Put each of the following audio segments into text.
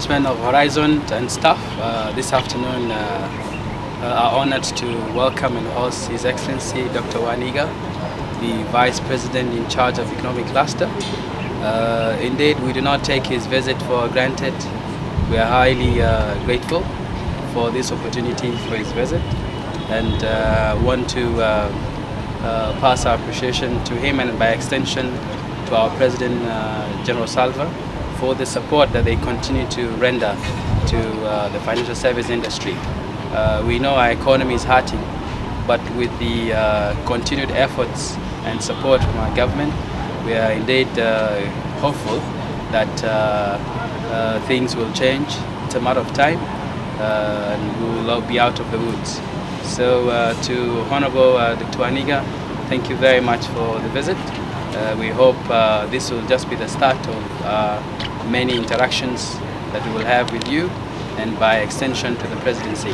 management of Horizon and staff, this afternoon are honored to welcome and host His Excellency Dr. Wani Igga, the Vice President in charge of Economic Cluster. Indeed, we do not take his visit for granted. We are highly grateful for this opportunity for his visit, and want to pass our appreciation to him and by extension to our President General Salva for the support that they continue to render to the financial service industry. We know our economy is hurting, but with the continued efforts and support from our government, we are indeed hopeful that things will change. It's a matter of time, and we will be out of the woods. So to Honorable Dr. Wani Igga, thank you very much for the visit. We hope this will just be the start of many interactions that we will have with you and by extension to the presidency.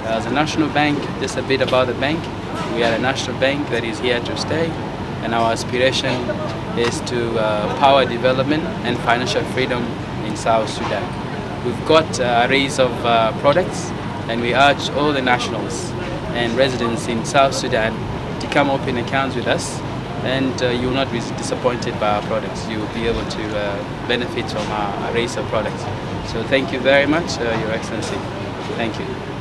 As a national bank, just a bit about the bank. We are a national bank that is here to stay, and our aspiration is to power development and financial freedom in South Sudan. We've got arrays of products, and we urge all the nationals and residents in South Sudan to come open accounts with us, and you will not be disappointed by our products. You will be able to benefit from our arrays of products. So thank you very much, Your Excellency. Thank you.